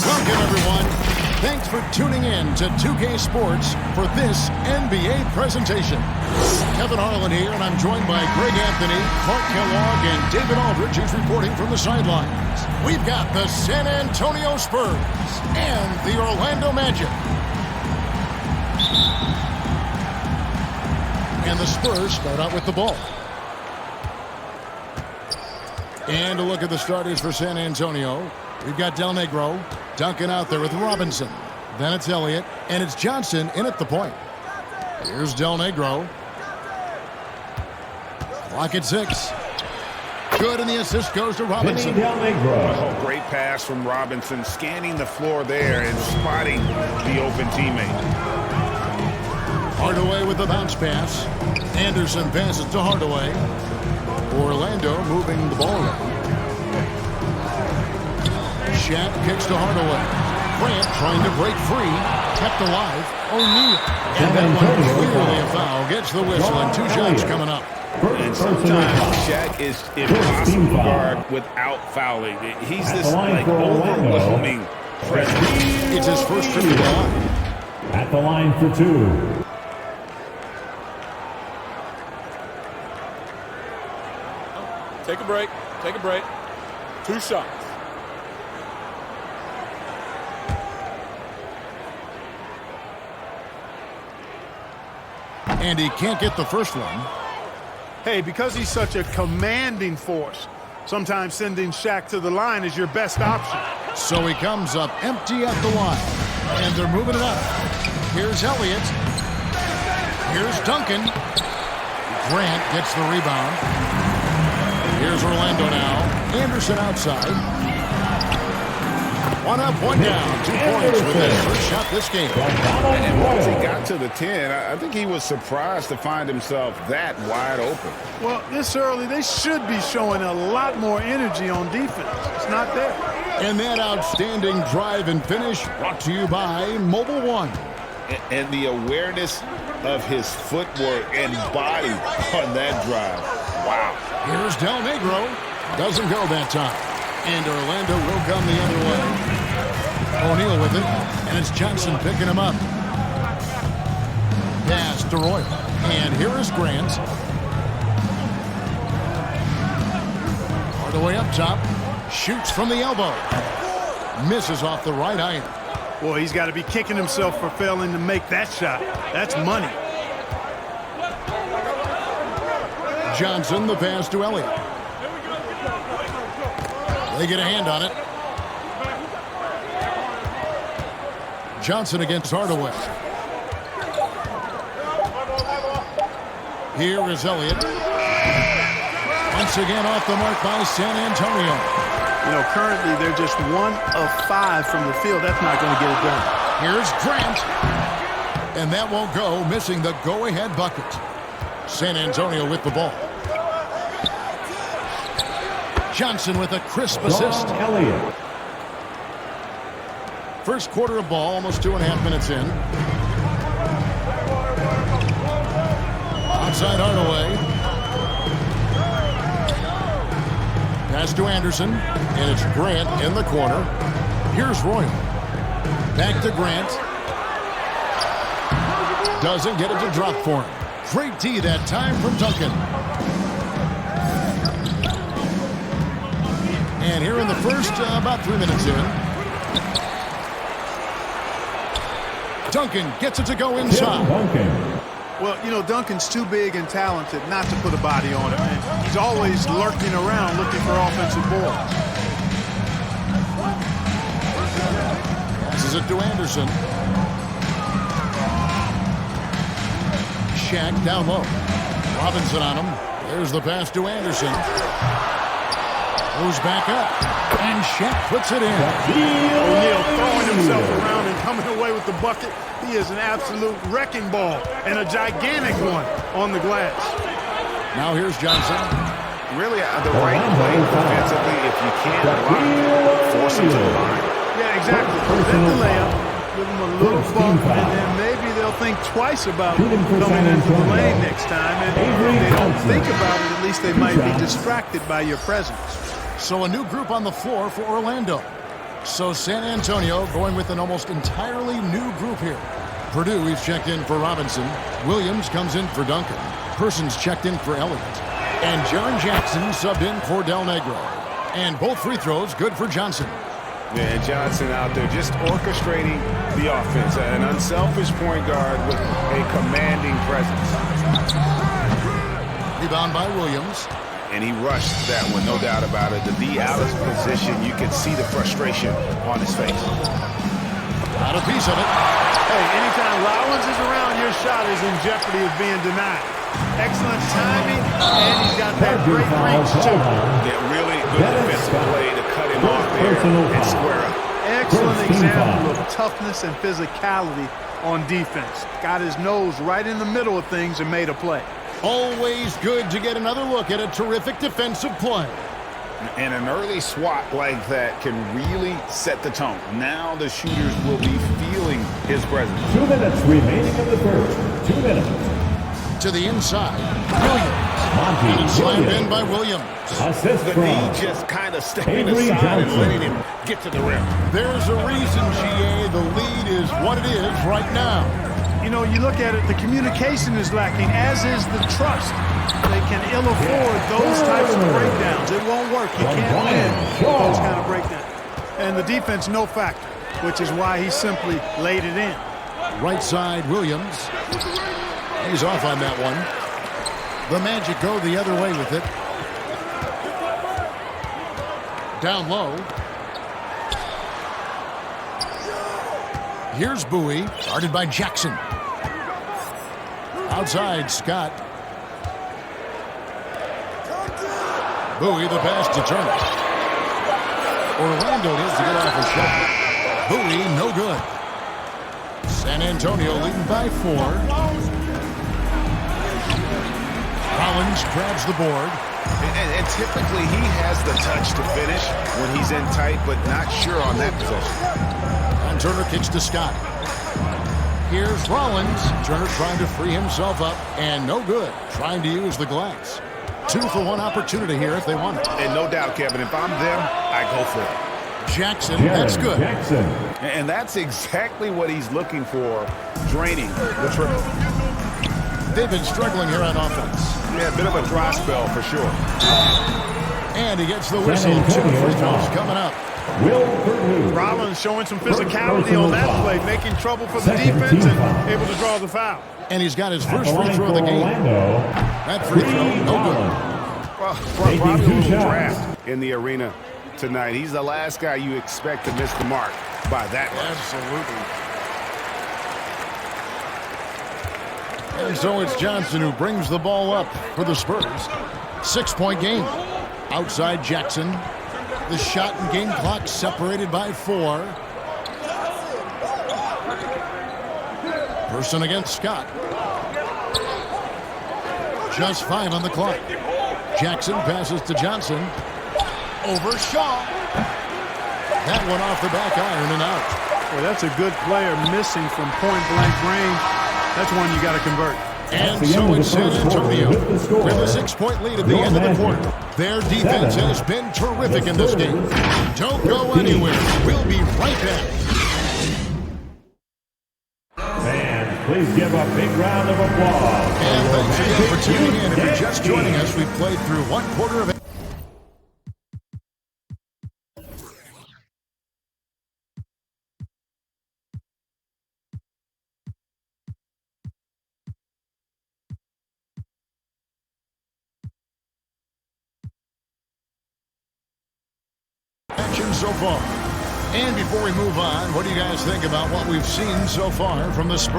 Welcome, everyone. Thanks for tuning in to 2K Sports for this NBA presentation. Kevin Harlan here, and I'm joined by Greg Anthony, Clark Kellogg, and David Aldridge, who's reporting from the sidelines. We've got the San Antonio Spurs and the Orlando Magic. And the Spurs start out with the ball. And a look at the starters for San Antonio. We've got Del Negro, Duncan out there with Robinson. Then it's Elliott, and it's Johnson in at the point. Here's Del Negro. Clock at 6. Good, and the assist goes to Robinson. Oh, great pass from Robinson, scanning the floor there and spotting the open teammate. Hardaway with the bounce pass. Anderson passes to Hardaway. Orlando moving the ball around. Shaq kicks to Hardaway. Grant trying to break free. Kept alive. O'Neal. And that one clearly a foul. Gets the whistle, and 2 shots coming up. And sometimes Shaq is impossible to guard without fouling. He's this like overwhelming presence. It's his first trip to the line. At the line for 2. Take a break. Take a break. 2 shots. And he can't get the first one. Hey, because he's such a commanding force, sometimes sending Shaq to the line is your best option. So he comes up empty at the line. And they're moving it up. Here's Elliott. Here's Duncan. Grant gets the rebound. Here's Orlando now. Anderson outside. 1 up, 1 down. 2 points with his first shot this game. And once he got to the 10, I think he was surprised to find himself that wide open. Well, this early, they should be showing a lot more energy on defense. It's not there. And that outstanding drive and finish brought to you by Mobile One. And the awareness of his footwork and body on that drive. Wow. Here's Del Negro. Doesn't go that time. And Orlando will come the other way. O'Neal with it. And it's Johnson picking him up. Pass to Royal. And here is Grant. Hardaway up top. Shoots from the elbow. Misses off the right iron. Boy, he's got to be kicking himself for failing to make that shot. That's money. Johnson, the pass to Elliott. They get a hand on it. Johnson against Hardaway. Here is Elliott. Once again off the mark by San Antonio. You know, currently they're just 1 of 5 from the field. That's not going to get it done. Here's Grant. And that won't go, missing the go-ahead bucket. San Antonio with the ball. Johnson with a crisp assist. First quarter of ball, almost 2.5 minutes in. Outside Hardaway. Pass to Anderson, and it's Grant in the corner. Here's Royal. Back to Grant. Doesn't get it to drop for him. Great D that time from Duncan. And here in the first, about 3 minutes in. Duncan gets it to go inside. Well, you know, Duncan's too big and talented not to put a body on him. And he's always lurking around looking for offensive boards. Passes it to Anderson. Shaq down low. Robinson on him. There's the pass to Anderson. Goes back up. And Shaq puts it in. O'Neal throwing himself around and coming away with the bucket. He is an absolute wrecking ball and a gigantic one on the glass. Now here's Johnson. Really the right play defensively. If you can't block, force him to the line. Yeah, exactly. Prevent the layup. Give him a little bump, and then maybe they'll think twice about coming into the lane next time. And if they don't think about it, at least they might be distracted by your presence. So a new group on the floor for Orlando. So San Antonio going with an almost entirely new group here. Purdue is checked in for Robinson. Williams comes in for Duncan. Persons checked in for Elliott. And Jaren Jackson subbed in for Del Negro. And both free throws good for Johnson. Yeah, Johnson out there just orchestrating the offense. An unselfish point guard with a commanding presence. Rebound by Williams. And he rushed that one, no doubt about it. To be out of position, you can see the frustration on his face. Got a piece of it. Hey, anytime Rollins is around, your shot is in jeopardy of being denied. Excellent timing, and he's got that great reach, too. Yeah, really good defensive play to cut him off there and square up. Excellent example of toughness and physicality on defense. Got his nose right in the middle of things and made a play. Always good to get another look at a terrific defensive play. And an early swat like that can really set the tone. Now the shooters will be feeling his presence. 2 minutes remaining in the first. 2 minutes. To the inside. Williams. Slammed in by Williams. Assist The from knee just kind of stepping Avery aside and Johnson. letting him get to the rim. There's a reason, GA, the lead is what it is right now. You know, you look at it, the communication is lacking, as is the trust. They can ill afford those types of breakdowns. It won't work. You can't win with those kind of breakdowns. And the defense, no factor, which is why he simply laid it in. Right side, Williams. He's off on that one. The Magic go the other way with it. Down low. Here's Bowie, guarded by Jackson. Outside, Scott. Bowie, the pass to Turner. Orlando needs to get off a shot. Bowie, no good. San Antonio leading by 4. Rollins grabs the board. And typically he has the touch to finish when he's in tight, but not sure on that possession. And Turner kicks to Scott. Here's Rollins. Turner trying to free himself up, and no good. Trying to use the glass. 2-for-1 opportunity here if they want it. And no doubt, Kevin, if I'm them, I go for it. Jackson, that's good. Jackson. And that's exactly what he's looking for, draining the triple. They've been struggling here on offense. Yeah, a bit of a dry spell for sure. And he gets the whistle. 2 free throws coming up. Will Purdue. Rollins showing some physicality on that play, making trouble for the defense and able to draw the foul. And he's got his first free throw of the game. That free throw, no good. Well, probably a little draft in the arena tonight. He's the last guy you expect to miss the mark by that much. Absolutely. And so it's Johnson who brings the ball up for the Spurs. 6-point game. Outside Jackson. The shot and game clock separated by 4. Person against Scott. Just 5 on the clock. Jackson passes to Johnson. Over Shaw. That one off the back iron and out. Well, that's a good player missing from point-blank range. That's one you got to convert. And so it's San Antonio with a 6-point lead at the end of the quarter. Their defense has been terrific in this game. Don't go anywhere. We'll be right back. Fans, please give a big round of applause. And thanks again for tuning in. If you're just joining us, we've played through 1/4 of it. Action so far. And before we move on, what do you guys think about what we've seen so far from the Spurs?